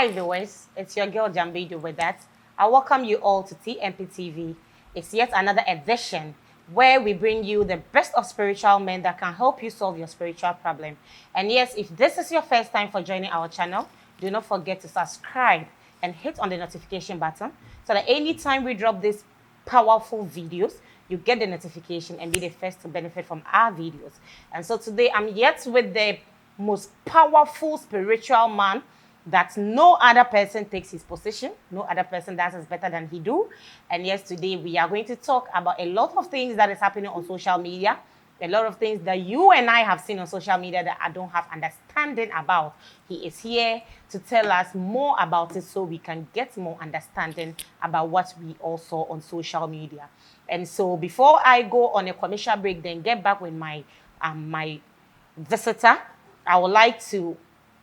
Hi viewers, it's your girl Jambido with that. I welcome you all to TMP TV. It's yet another edition where we bring you the best of spiritual men that can help you solve your spiritual problem. And yes, if this is your first time for joining our channel, do not forget to subscribe and hit on the notification button so that anytime we drop these powerful videos, you get the notification and be the first to benefit from our videos. And so today I'm yet with the most powerful spiritual man that no other person takes his position, no other person does it better than he do. And yes, today we are going to talk about a lot of things that is happening on social media, a lot of things that you and I have seen on social media that I don't have understanding about. He is here to tell us more about it so we can get more understanding about what we all saw on social media. And so before I go on a commercial break, then get back with my visitor, I would like to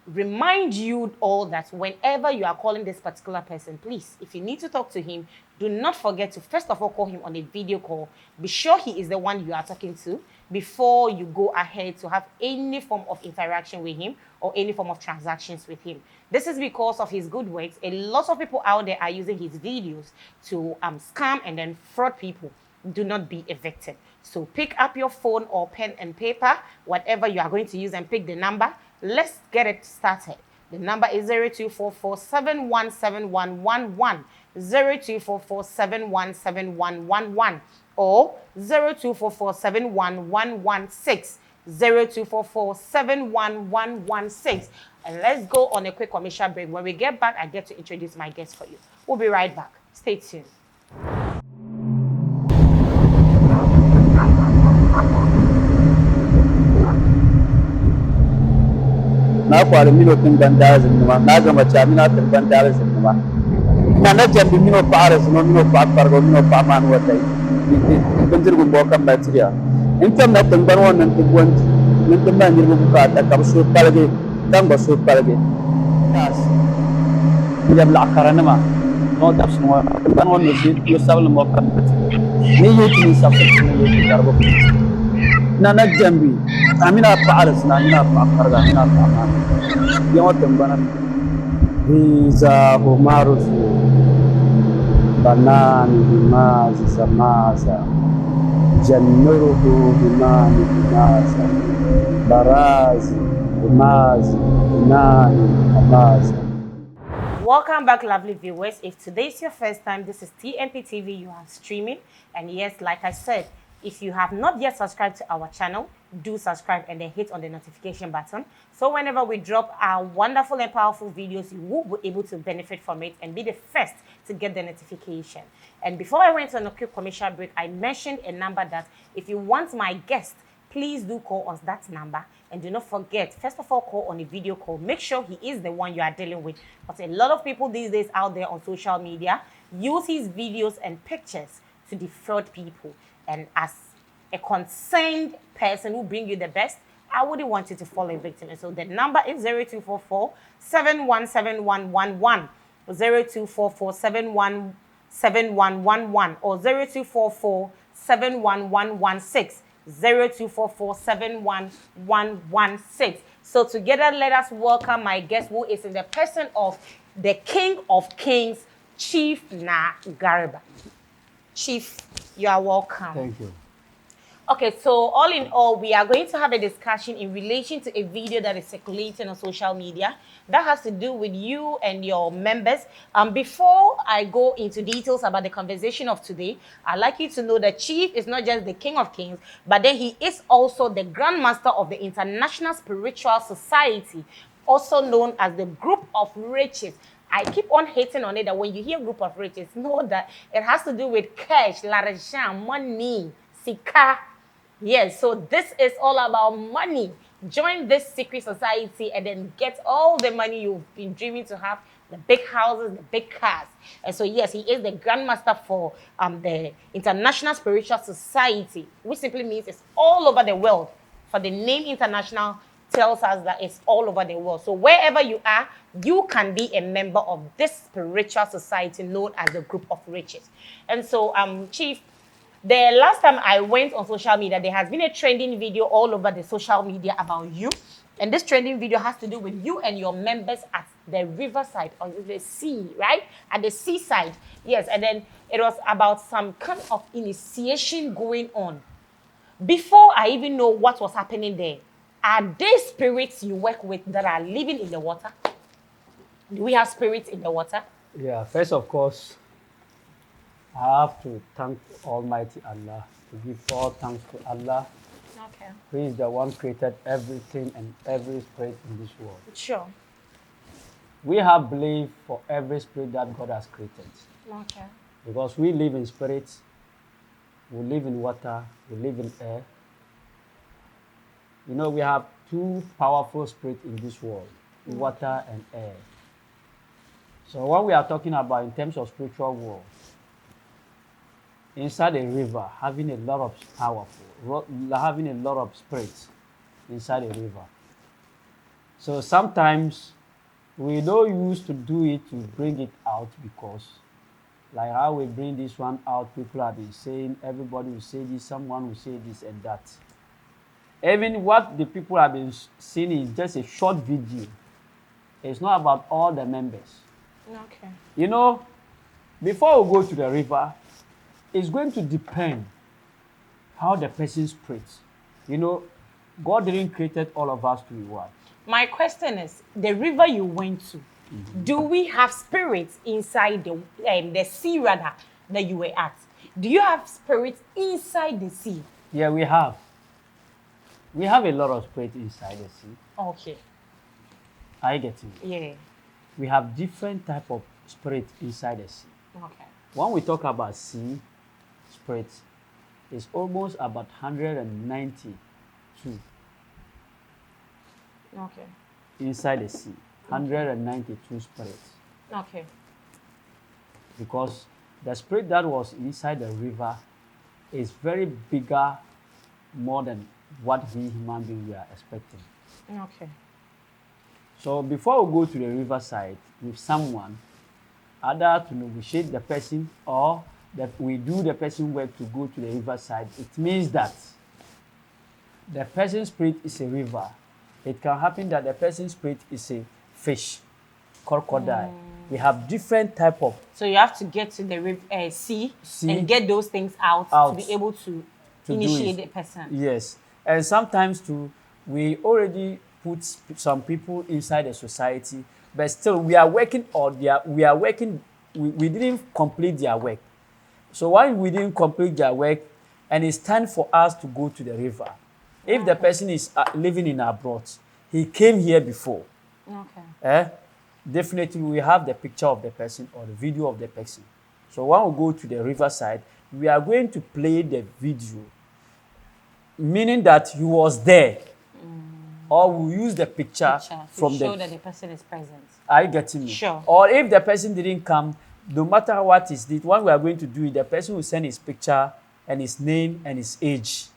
remind you all that whenever you are calling this particular person, please, if you need to talk to him, do not forget to first of all call him on a video call. Be sure he is the one you are talking to before you go ahead to have any form of interaction with him or any form of transactions with him. This is because of his good works. A lot of people out there are using his videos to scam and then fraud people. Do not be a victim. So pick up your phone or pen and paper, whatever you are going to use, and pick the number. Let's get it started. The number is 0244-717111, 0244-717111, or 0244-71116, 0244-71116. And let's go on a quick commercial break. When we get back, I get to introduce my guest for you. We'll be right back. Stay tuned. Na kwari mino tin ganda zinuma na gama chamina tin ganda zinuma na jambi mino para zino mino pa pargo mino pa man watai benjir gu bokam batiya intam na tin banwan nan tin wanti min tin man yirbu ka ta kam su palge tam ba su palge nas jam la karana ma no tafs no banwan no si yo sabal mo kam ni yiti ni sabta ni yiti darbo na jambi amina paaras na amina paarga amina paama yawa tambana biza humarufu banani bimazi samaza jannuruhu bimani bimaza barazi bimazi binani amaza. Welcome back, lovely viewers. If today is your first time, this is TMP TV. You are streaming, and yes, like I said, if you have not yet subscribed to our channel, do subscribe and then hit on the notification button. So whenever we drop our wonderful and powerful videos, you will be able to benefit from it and be the first to get the notification. And before I went on a quick commercial break, I mentioned a number that if you want my guest, please do call us that number. And do not forget, first of all, call on a video call. Make sure he is the one you are dealing with. Because a lot of people these days out there on social media use his videos and pictures to defraud people. And as a concerned person who bring you the best, I wouldn't want you to fall a victim. And so the number is 0244-717111, 0244-717111, or 0244-71116, 0244-71116. So together, let us welcome my guest, who is in the person of the King of Kings, Chief Gariba. Chief, you are welcome. Thank you. Okay, so all in all, we are going to have a discussion in relation to a video that is circulating on social media that has to do with you and your members. Before I go into details about the conversation of today, I'd like you to know that Chief is not just the King of Kings, but then he is also the Grandmaster of the International Spiritual Society, also known as the Group of Riches. I keep on hating on it that when you hear group of riches, know that it has to do with cash, l'argent, money, sika. Yes, so this is all about money. Join this secret society and then get all the money you've been dreaming to have, the big houses, the big cars. And so yes, he is the Grandmaster for the International Spiritual Society, which simply means it's all over the world. For the name international tells us that it's all over the world. So wherever you are, you can be a member of this spiritual society known as the Group of Riches. And so, Chief, the last time I went on social media, there has been a trending video all over the social media about you. And this trending video has to do with you and your members at the riverside or the sea, right? At the seaside. Yes, and then it was about some kind of initiation going on. Before I even know what was happening there, are there spirits you work with that are living in the water? Do we have spirits in the water? Yeah, first of course, I have to thank Almighty Allah, to give all thanks to Allah, Okay. who is the one created everything and every spirit in this world. Sure. We have belief for every spirit that God has created. Okay. Because we live in spirits, we live in water, we live in air. You know, we have two powerful spirits in this world, water and air. So when we are talking about in terms of spiritual world, inside a river, having a lot of having a lot of spirits inside a river. So sometimes we don't used to do it to bring it out because like how we bring this one out, people have been saying, everybody will say this, someone will say this and that. Even what the people have been seeing is just a short video. It's not about all the members. Okay. You know, before we go to the river, it's going to depend how the person spreads. You know, God didn't create all of us to be one. My question is, the river you went to, do we have spirits inside the sea rather that you were at? Do you have spirits inside the sea? Yeah, we have. We have a lot of spirits inside the sea. Okay. Are you getting it? Yeah. We have different type of spirits inside the sea. Okay. When we talk about sea spirits, it's almost about 192 Okay. inside the sea. 192 spirits. Okay. Because the spirit that was inside the river is very bigger, more than what we human beings were expecting. Okay. So before we go to the riverside with someone, either to negotiate the person or that we do the person work to go to the riverside, it means that the person's spirit is a river. It can happen that the person's spirit is a fish, crocodile. We have different type of. So you have to get to the sea and get those things out to be able to initiate the person. Yes, and sometimes too, we already put some people inside the society, but still we are working we didn't complete their work. So while we didn't complete their work, and it's time for us to go to the river. If the person is living in abroad, he came here before. Okay. Definitely we have the picture of the person or the video of the person. So when we go to the riverside, we are going to play the video, meaning that he was there. Or we use the picture from show that the person is present. Are you getting me? Sure. Or if the person didn't come, no matter what is it, what we are going to do is the person will send his picture and his name and his age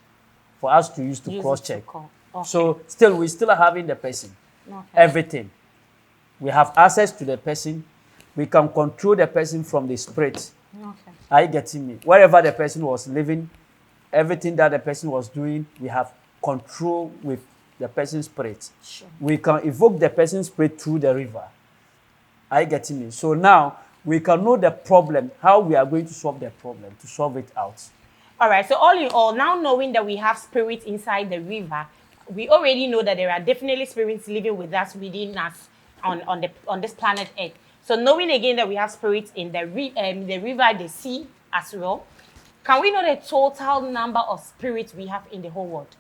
for us to use to cross-check. Okay. So still, we're still having the person. Okay. Everything. We have access to the person. We can control the person from the spirit. Okay. Are you getting me? Wherever the person was living, everything that the person was doing, we have control with the person's spirit. Sure. We can evoke the person's spirit through the river. Are you getting me? So now we can know the problem, how we are going to solve the problem, to solve it out. All right. So all in all, now knowing that we have spirits inside the river, we already know that there are definitely spirits living with us, within us, on this planet Earth. So knowing again that we have spirits in the river, the sea as well, can we know the total number of spirits we have in the whole world?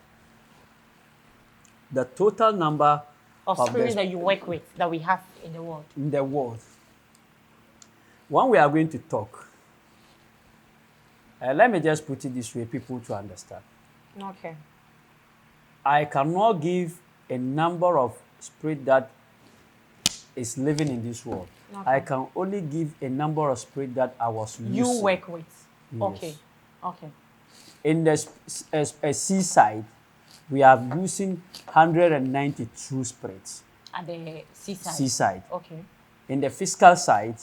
The total number of spirits that you work with, that we have in the world. In the world. When we are going to talk, let me just put it this way, people to understand. Okay. I cannot give a number of spirit that is living in this world. Okay. I can only give a number of spirit that I was using. You work with. Yes. Okay. Okay. In the seaside, we are using 192 spirits. At the seaside? Seaside. Okay. In the physical side,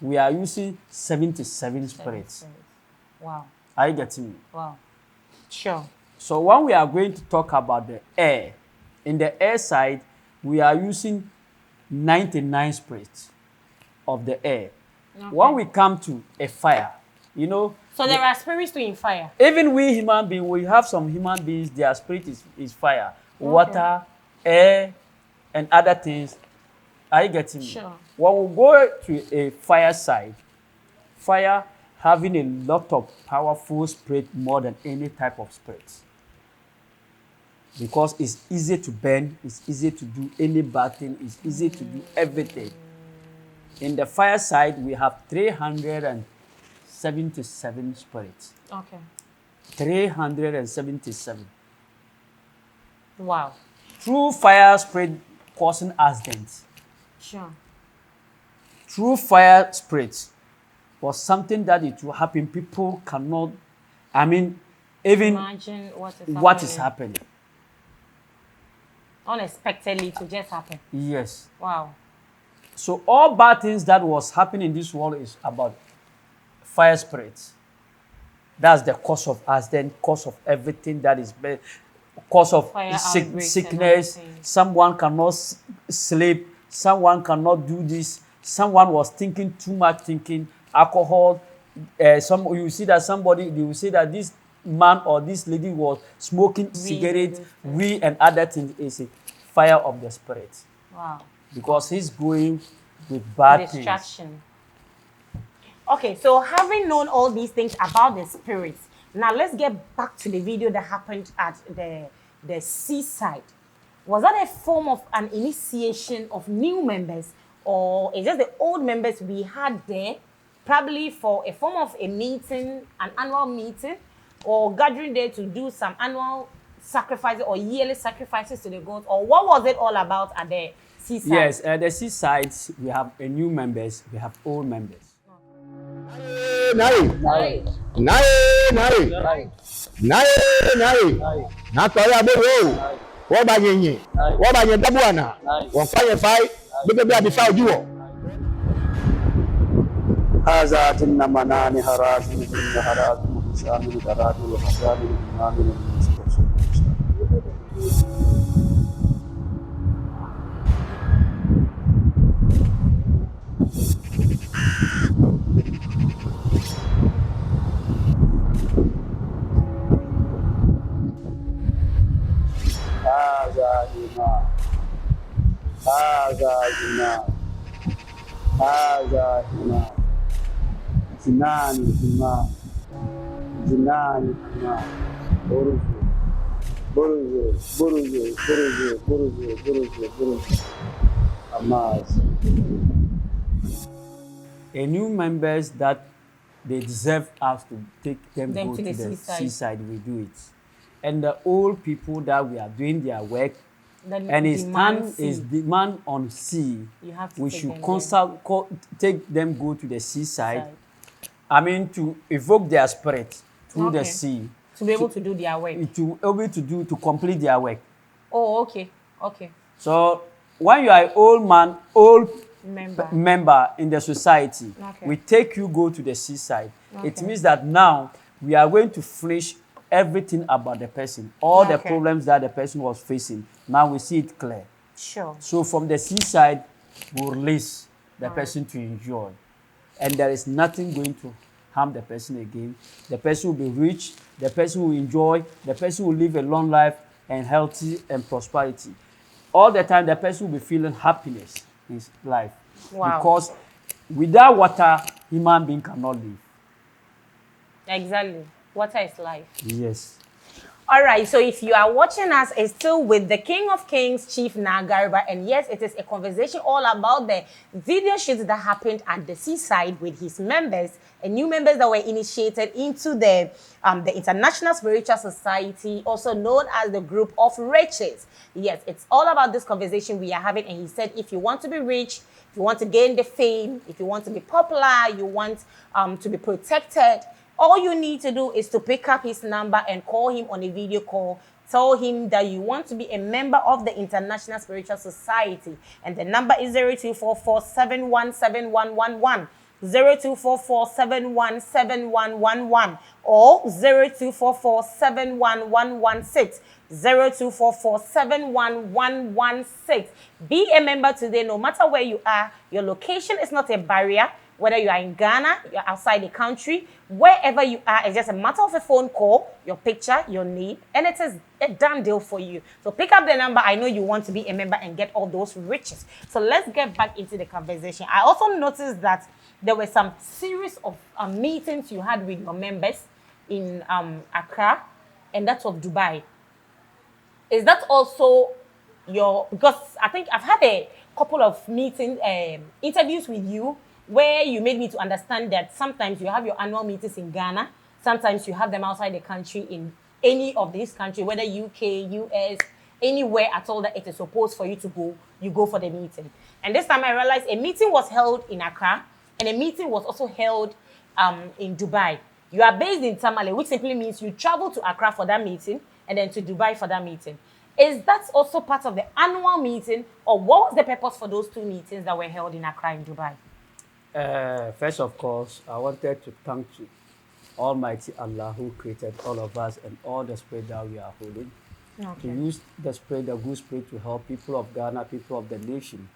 we are using 77 spirits. Wow. Are you getting me? Wow. Sure. So when we are going to talk about the air, In the air side, we are using 99 spirits of the air. Okay. When we come to a fire, you know. So there are spirits too in fire. Even we human beings, we have some human beings, their spirit is fire, water, air, and other things. Are you getting me? Sure. When we go to a fire side, fire having a lot of powerful spirit more than any type of spirit. Because it's easy to burn, it's easy to do any bad thing, it's easy to do everything. In the fire side, we have 377 spirits. Okay. 377. Wow. True fire spirit causing accidents. Sure. True fire spirit was something that it will happen. People cannot, even Imagine what is happening. Unexpectedly to just happen. Yes. Wow. So all bad things that was happening in this world is about fire spirits. That's the cause of accident, cause of everything that is bad, cause of sickness. Someone cannot sleep. Someone cannot do this. Someone was thinking too much, thinking alcohol. You see that somebody, they will say that this man or this lady was smoking cigarettes, weed, and other things. Is a fire of the spirit. Wow. Because he's going with bad distraction. things. Okay, so having known all these things about the spirits, now let's get back to the video that happened at the seaside. Was that a form of an initiation of new members, or is just the old members we had there, probably for a form of a meeting, an annual meeting, or gathering there to do some annual sacrifices or yearly sacrifices to the gods, or what was it all about at the seaside? Yes, at the seaside, we have a new members, we have old members. هذا النمنان هرازم هرازم شامل دراد وحسامل إمام هذا هنا جنان هنا جنان هنا برز Amaz. A new members that they deserve us to take them go to the seaside, we do it. And the old people that we are doing their work, and his time is demand on sea. We should take them go to the seaside. To evoke their spirit through the sea. To be able to do their work. To complete their work. Oh, okay. Okay. So when you are an old member in the society, we take you go to the seaside. It means that now we are going to finish everything about the person, all the problems that the person was facing. Now we see it clear. Sure. So from the seaside, we release the person to enjoy. And there is nothing going to harm the person again. The person will be rich, the person will enjoy, the person will live a long life and healthy and prosperity. All the time, the person will be feeling happiness in his life. Wow. Because without water, human being cannot live. Exactly. Water is life. Yes. All right, so if you are watching us, it's still with the King of Kings, Chief Gariba, and yes, it is a conversation all about the video shoots that happened at the seaside with his members and new members that were initiated into the International Spiritual Society, also known as the Group of Riches. Yes, it's all about this conversation we are having, and he said if you want to be rich, if you want to gain the fame, if you want to be popular, you want to be protected, all you need to do is to pick up his number and call him on a video call. Tell him that you want to be a member of the International Spiritual Society. And the number is 0244-717111. 0244717111 or 0244711116. 0244711116. Be a member today, no matter where you are. Your location is not a barrier. Whether you are in Ghana, you're outside the country, wherever you are, it's just a matter of a phone call, your picture, your name, and it is a done deal for you. So pick up the number. I know you want to be a member and get all those riches. So let's get back into the conversation. I also noticed that there were some series of meetings you had with your members in Accra, and that's of Dubai. Is that also because I think I've had a couple of interviews with you where you made me to understand that sometimes you have your annual meetings in Ghana, sometimes you have them outside the country in any of these countries, whether UK, US, anywhere at all that it is supposed for you to go, you go for the meeting. And this time I realized a meeting was held in Accra and a meeting was also held in Dubai. You are based in Tamale, which simply means you travel to Accra for that meeting and then to Dubai for that meeting. Is that also part of the annual meeting, or what was the purpose for those two meetings that were held in Accra and Dubai? First, of course, I wanted to thank you, Almighty Allah, who created all of us and all the spirit that we are holding. Okay. To use the spirit, the good spirit, to help people of Ghana, people of the nation.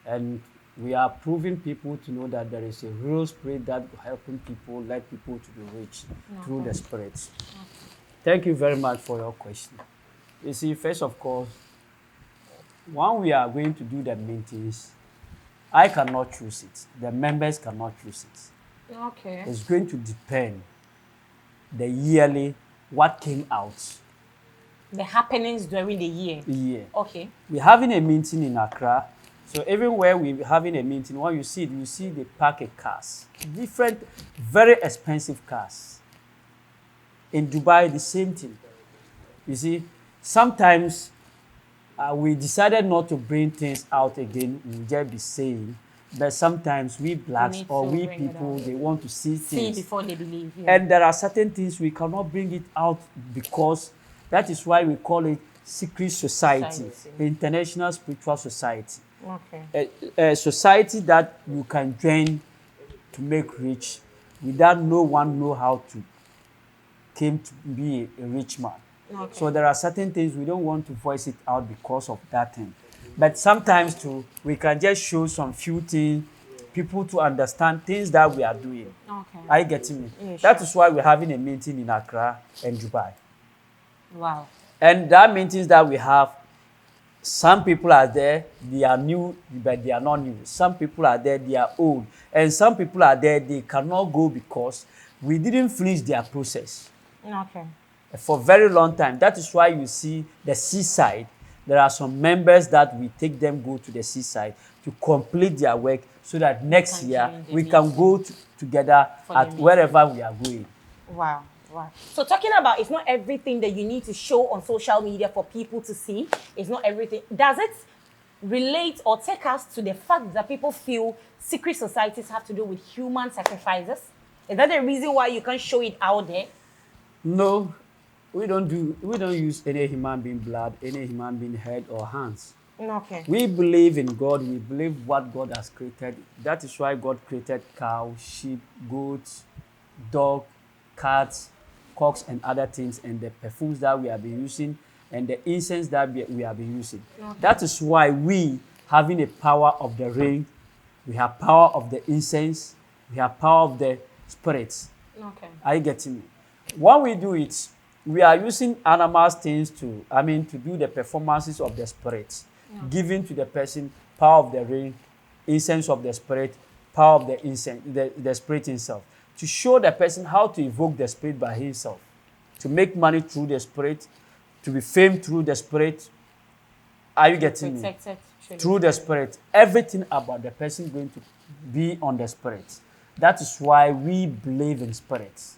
And we are proving people to know that there is a real spirit that helping people, let people to be rich through the spirits. Thank you very much for your question. You see, first, of course, when we are going to do the meetings, I cannot choose it. The members cannot choose it. Okay. It's going to depend the yearly, what came out. The happenings during the year. Yeah. Okay. We're having a meeting in Accra. So everywhere we're having a meeting, when you see it, you see they park a cars. Different, very expensive cars. In Dubai, the same thing. You see, sometimes we decided not to bring things out again. We'll just be saying, but sometimes we blacks or we people, they want to see things. See before they believe. Yeah. And there are certain things we cannot bring it out because that is why we call it secret society, international spiritual society. Okay. A society that you can join to make rich without no one know how to came to be a rich man. Okay. So there are certain things we don't want to voice it out because of that thing. But sometimes too, we can just show some few things, people to understand things that we are doing. Okay. Are you getting me? Yeah, That sure. is why we're having a meeting in Accra and Dubai. Wow. And that meetings that we have, some people are there, they are new, but they are not new. Some people are there, they are old. And some people are there, they cannot go because we didn't finish their process. Okay. For a very long time. That is why you see the seaside. There are some members that we take them go to the seaside to complete their work so that next year we can go together at wherever we are going. Wow. Wow. So talking about, it's not everything that you need to show on social media for people to see. It's not everything. Does it relate or take us to the fact that people feel secret societies have to do with human sacrifices? Is that the reason why you can't show it out there? No, we don't use any human being blood, any human being head or hands. Okay. We believe in God. We believe what God has created. That is why God created cow, sheep, goats, dog, cats, cocks, and other things, and the perfumes that we have been using, and the incense that we have been using. Okay. That is why we, having a power of the rain, we have power of the incense, we have power of the spirits. Okay. Are you getting me? When we do it, we are using animal things to do the performances of the spirits, giving to the person power of the rain, incense of the spirit, power of the incense, the spirit himself, to show the person how to evoke the spirit by himself, to make money through the spirit, to be famed through the spirit. Are you getting me? Through the spirit. Everything about the person going to be on the spirit. That is why we believe in spirits.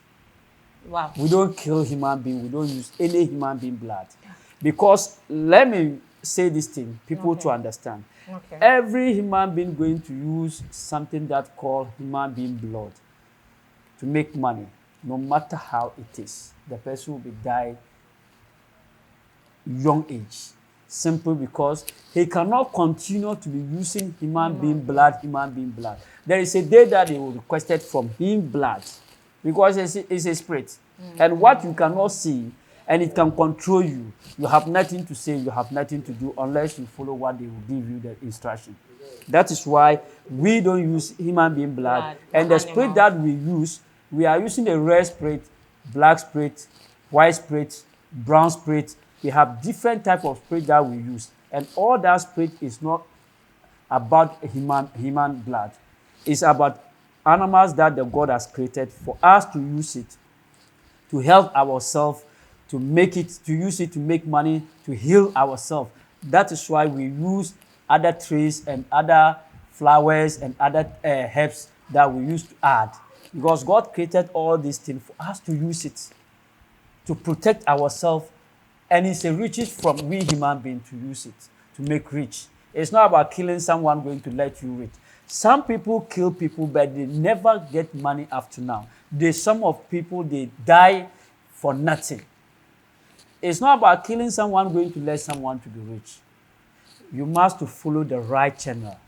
Wow. We don't kill human being. We don't use any human being blood. Because, let me say this thing, people to understand. Okay. Every human being going to use something that called human being blood to make money, no matter how it is. The person will be die young age. Simple because he cannot continue to be using human being blood. There is a day that he will request it from him blood because it's a spirit. And what you cannot see and it can control you, you have nothing to say, you have nothing to do unless you follow what they will give you the instruction. That is why we don't use human being blood. And the spirit that we use, we are using the red spirit, black spirit, white spirit, brown spirit. We have different type of spirit that we use. And all that spirit is not about human blood. It's about animals that the God has created for us to use it, to help ourselves, to use it to make money, to heal ourselves. That is why we use other trees and other flowers and other herbs that we used to add. Because God created all these things for us to use it, to protect ourselves. And it's a riches from we human beings to use it, to make rich. It's not about killing someone going to let you rich. Some people kill people, but they never get money after now. Some of people, they die for nothing. It's not about killing someone going to let someone to be rich. You must to follow the right channel.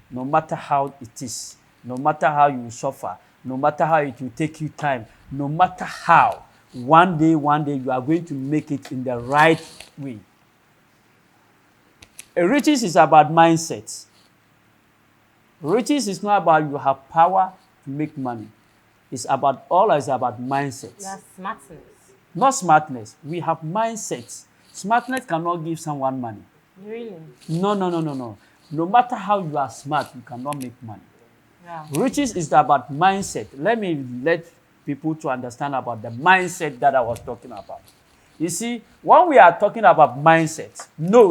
No matter how it is, no matter how you suffer, no matter how it will take you time, no matter how, one day you are going to make it in the right way. Riches is about mindset. Riches is not about you have power to make money. It's about mindset. That's smartness. Not smartness. We have mindsets. Smartness cannot give someone money. Really? No. No matter how you are smart, you cannot make money. Yeah. Riches is about mindset. Let people to understand about the mindset that I was talking about. You see, when we are talking about mindset,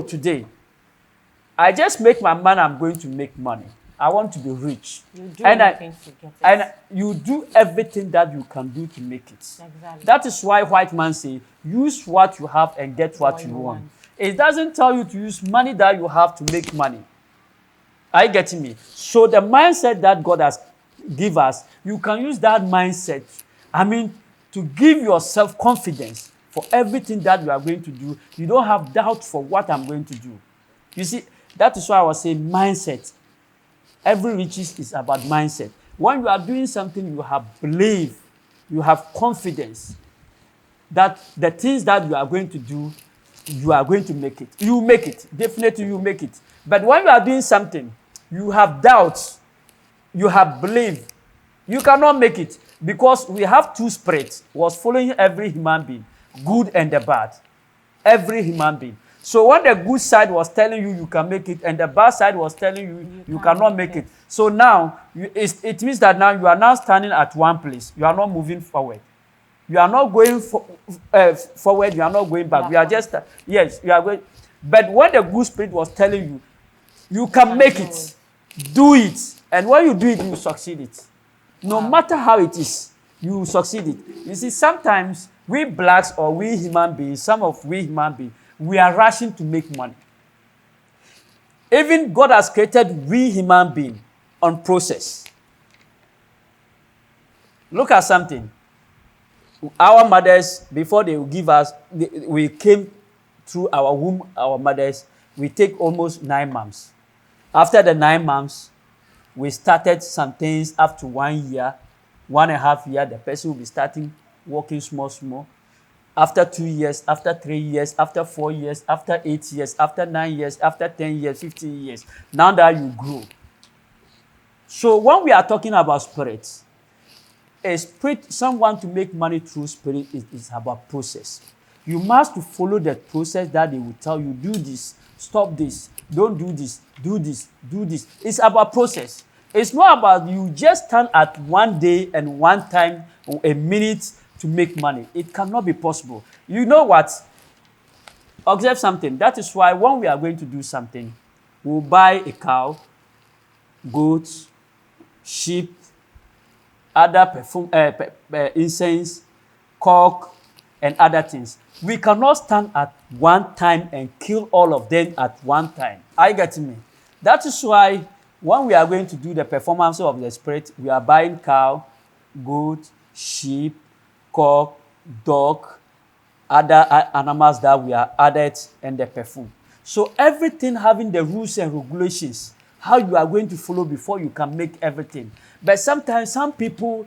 today, I just make my mind, I'm going to make money. I want to be rich. You do everything to get it. And you do everything that you can do to make it. Exactly. That is why white man say, use what you have and get what you want. It doesn't tell you to use money that you have to make money. Are you getting me? So the mindset that God has given us, you can use that mindset, to give yourself confidence for everything that you are going to do. You don't have doubt for what I'm going to do. You see, that is why I was saying mindset. Every riches is about mindset. When you are doing something, you have belief, you have confidence that the things that you are going to do, you are going to make it. You make it. Definitely you make it. But when you are doing something, you have doubts, you have belief, you cannot make it. Because we have two spirits was following every human being, good and the bad. Every human being. So when the good side was telling you can make it, and the bad side was telling you cannot make it. So now, it means that now you are now standing at one place. You are not moving forward. You are not going forward. You are not going back. You are just, yes, you are going. But when the good spirit was telling you, you can make it. Do it. And when you do it, you succeed it. No matter how it is, you succeed it. You see, sometimes we blacks or we human beings, we are rushing to make money. Even God has created we human beings on process. Look at something. Our mothers, before they will give us, we came through our womb, our mothers, we take almost 9 months. After the 9 months, we started some things up to 1 year, 1.5 years, the person will be starting walking small. After 2 years, after 3 years, after 4 years, after 8 years, after 9 years, after 10 years, 15 years, now that you grow. So when we are talking about spirits, a spirit, someone to make money through spirit is about process. You must to follow the process that they will tell you, do this, stop this, don't do this, do this, do this. It's about process. It's not about you just stand at one day and one time or a minute to make money. It cannot be possible. You know what? Observe something. That is why when we are going to do something, we'll buy a cow, goats, sheep, other incense, cork, and other things. We cannot stand at one time and kill all of them at one time. Are you getting me? That is why when we are going to do the performance of the spirit, we are buying cow, goat, sheep, cock, dog, other animals that we are added, and the perfume. So everything having the rules and regulations, how you are going to follow before you can make everything. But sometimes some people,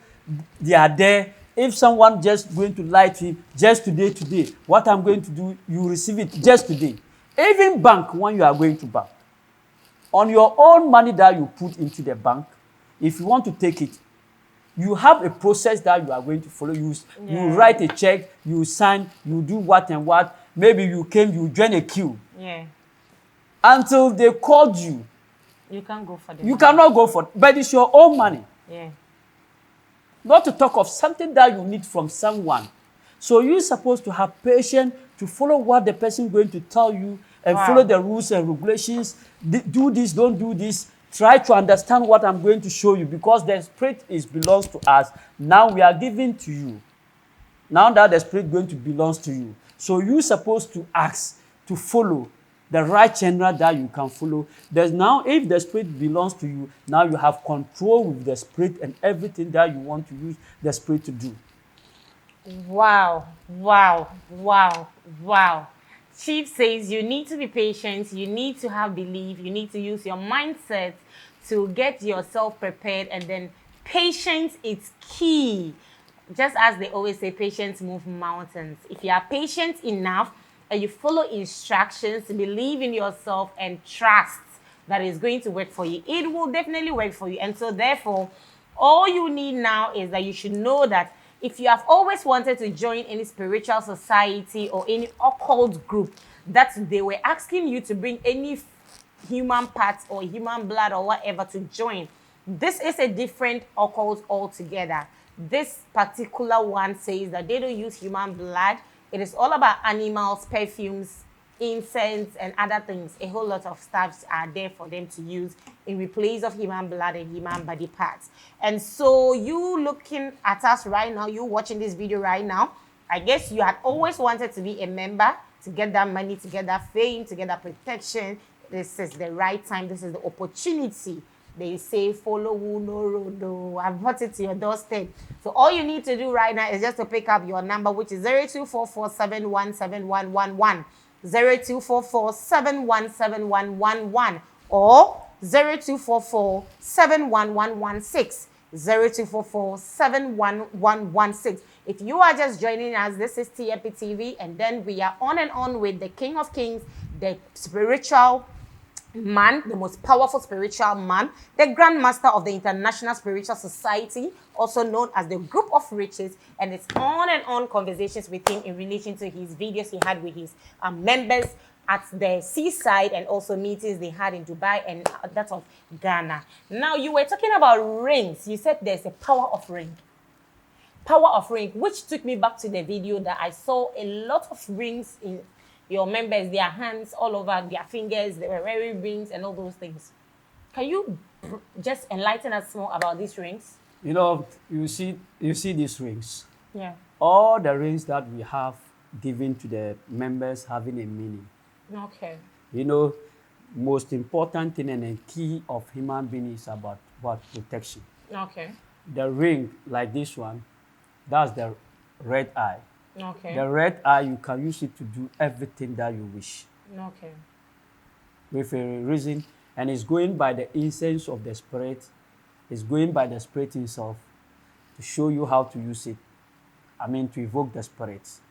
they are there. If someone just going to lie to you, just today, what I'm going to do, you receive it just today. Even bank, when you are going to bank, on your own money that you put into the bank, if you want to take it, you have a process that you are going to follow. You write a check, you sign, you do what and what. Maybe you came, you join a queue. Yeah. Until they called you. You can't go for the You money. cannot go for it, but it's your own money. Yeah. Not to talk of something that you need from someone. So you're supposed to have patience to follow what the person is going to tell you and follow the rules and regulations. Do this, don't do this. Try to understand what I'm going to show you, because the spirit belongs to us. Now we are giving to you. Now that the spirit going to belongs to you. So you're supposed to ask to follow the right channel that you can follow. There's now, if the spirit belongs to you, now you have control with the spirit and everything that you want to use the spirit to do. Wow, wow, wow, wow. Chief says you need to be patient, you need to have belief, you need to use your mindset to get yourself prepared, and then patience is key. Just as they always say, patience moves mountains. If you are patient enough and you follow instructions, believe in yourself and trust that it's going to work for you, it will definitely work for you. And so therefore, all you need now is that you should know that if you have always wanted to join any spiritual society or any occult group, that they were asking you to bring any human parts or human blood or whatever to join, this is a different occult altogether. This particular one says that they don't use human blood. It is all about animals, perfumes, incense, and other things. A whole lot of stuffs are there for them to use in replace of human blood and human body parts. And so you looking at us right now, you watching this video right now, I guess you had always wanted to be a member, to get that money, to get that fame, to get that protection. This is the right time. This is the opportunity. They say, follow who no road, no. I've brought it to your doorstep. So all you need to do right now is just to pick up your number, which is 0244717111, 0244717111, or 0244711116, 0244711116. If you are just joining us, this is TFP TV, and then we are on and on with the King of Kings, the spiritual man, the most powerful spiritual man, the Grandmaster of the International Spiritual Society, also known as the Group of Riches, and it's on and on conversations with him in relation to his videos he had with his members at the seaside, and also meetings they had in Dubai and that of Ghana. Now, you were talking about rings. You said there's a power of ring. Power of ring, which took me back to the video that I saw a lot of rings in your members, their hands all over, their fingers, they were wearing rings and all those things. Can you just enlighten us more about these rings? You know, you see these rings. Yeah. All the rings that we have given to the members having a meaning. Okay. You know, most important thing and a key of human being is about what? Protection. Okay. The ring, like this one, that's the red eye. Okay. The red eye, you can use it to do everything that you wish. Okay. With a reason, and it's going by the incense of the spirit. It's going by the spirit himself to show you how to use it. I mean, to evoke the spirits.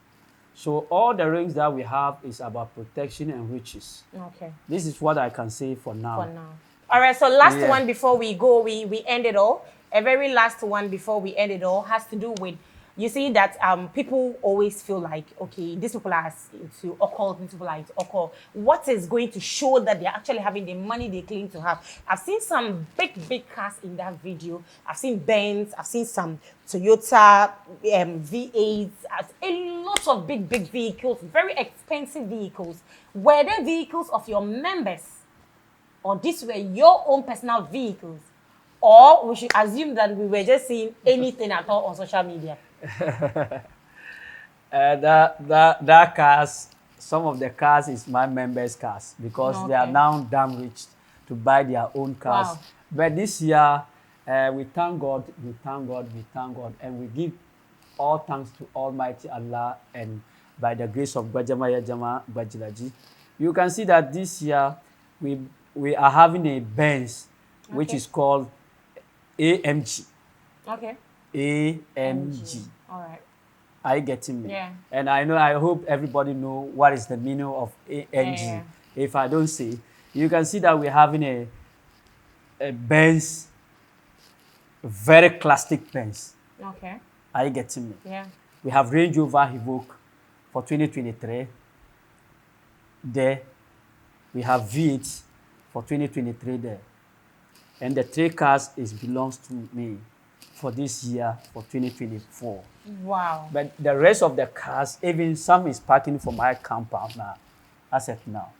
So all the rings that we have is about protection and riches. Okay. This is what I can say for now. For now. All right, so last one before we go, we end it all. A very last one before we end it all has to do with, you see that people always feel like, okay, these people are into occult, these people are into occult. What is going to show that they're actually having the money they claim to have? I've seen some big cars in that video. I've seen Benz, I've seen some Toyota V8s, a lot of big vehicles, very expensive vehicles. Were they vehicles of your members? Or these were your own personal vehicles? Or we should assume that we were just seeing anything at all on social media? That cars, some of the cars is my members' cars, because they are now damn rich to buy their own cars. Wow. But this year, we thank God, and we give all thanks to Almighty Allah and by the grace of Gbejema, Yajema, Gbejilaji. You can see that this year we are having a Benz, which is called AMG. Okay. AMG. All right. Are you getting me? Yeah. And I hope everybody know what is the meaning of AMG. Yeah. If I don't say, you can see that we're having a Benz, very classic Benz. Okay. Are you getting me? Yeah. We have Range Rover Evoque for 2023. There. We have V8 for 2023 there. And the 3 cars belongs to me for this year, for 2024. Wow. But the rest of the cars, even some is parking for my compound now, as of now.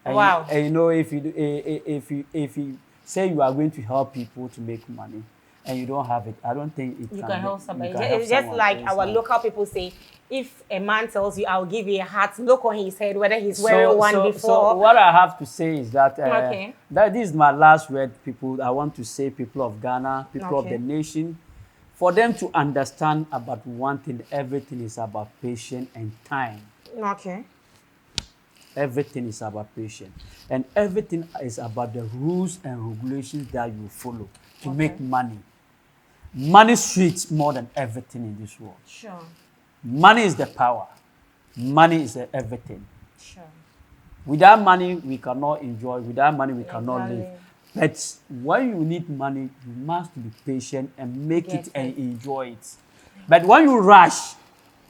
And Wow. And you know, if you say you are going to help people to make money, and you don't have it, I don't think You can help somebody. It's It's just like our local people say, if a man tells you, I'll give you a hat, look on his head, whether he's wearing one before. So what I have to say is that, Okay. that this is my last word, people. I want to say, people of Ghana, people of Okay. the nation, for them to understand about one thing, everything is about patience and time. Okay. Everything is about patience. And everything is about the rules and regulations that you follow to make money. Money sweets more than everything in this world. Sure. Money is the power. Money is everything. Sure. Without money, we cannot enjoy. Without money, we cannot live. Exactly. But when you need money, you must be patient and make Get it and it. enjoy it. But when you rush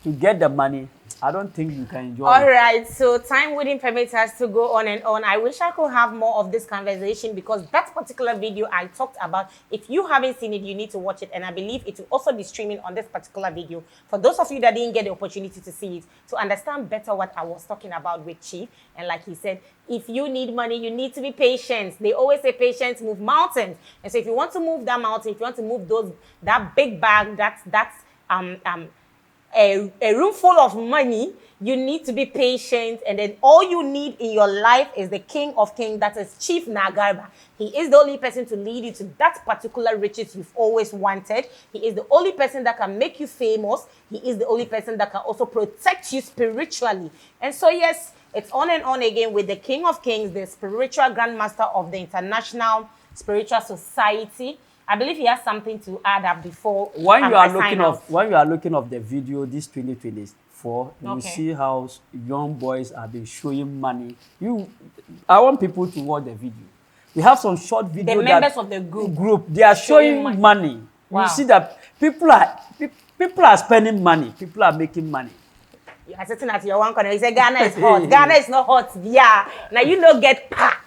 to get the money, I don't think you can enjoy All it. right, so time wouldn't permit us to go on and on. I wish I could have more of this conversation because that particular video I talked about, if you haven't seen it, you need to watch it. And I believe it will also be streaming on this particular video. For those of you that didn't get the opportunity to see it, to understand better what I was talking about with Chief. And like he said, if you need money, you need to be patient. They always say patience move mountains. And so if you want to move that mountain, if you want to move that big bag, that's a room full of money, you need to be patient. And then all you need in your life is the King of Kings, that is Chief Gariba. He is the only person to lead you to that particular riches you've always wanted. He is the only person that can make you famous. He is the only person that can also protect you spiritually. And so, yes, it's on and on again with the King of Kings, the spiritual Grandmaster of the International Spiritual Society. I believe he has something to add up before When you are looking out. of the video, this 2024, you Okay. see how young boys have been showing money. I want people to watch the video. We have some short video. The members of the group. They are showing money. Wow. You see that people are spending money. People are making money. You are sitting at your one corner. You say Ghana is hot. Ghana is not hot. Yeah. Now you don't get pa.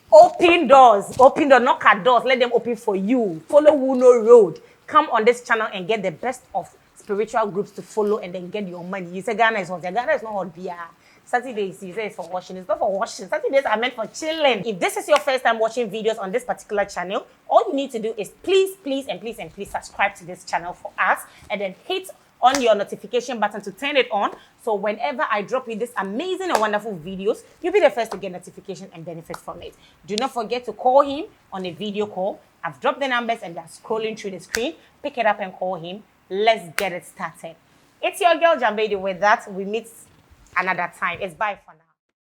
Open doors, knock at doors, let them open for you. Follow Wuno Road. Come on this channel and get the best of spiritual groups to follow and then get your money. You say Ghana is hot. Ghana is not hot. Yeah. Saturdays, you say it's for washing. It's not for washing. Saturdays are meant for chilling. If this is your first time watching videos on this particular channel, all you need to do is please subscribe to this channel for us and then hit on your notification button to turn it on. So whenever I drop you this amazing and wonderful videos, you'll be the first to get notification and benefit from it. Do not forget to call him on a video call. I've dropped the numbers and they're scrolling through the screen. Pick it up and call him. Let's get it started. It's your girl Jambedi. With that, we meet another time. It's bye for now.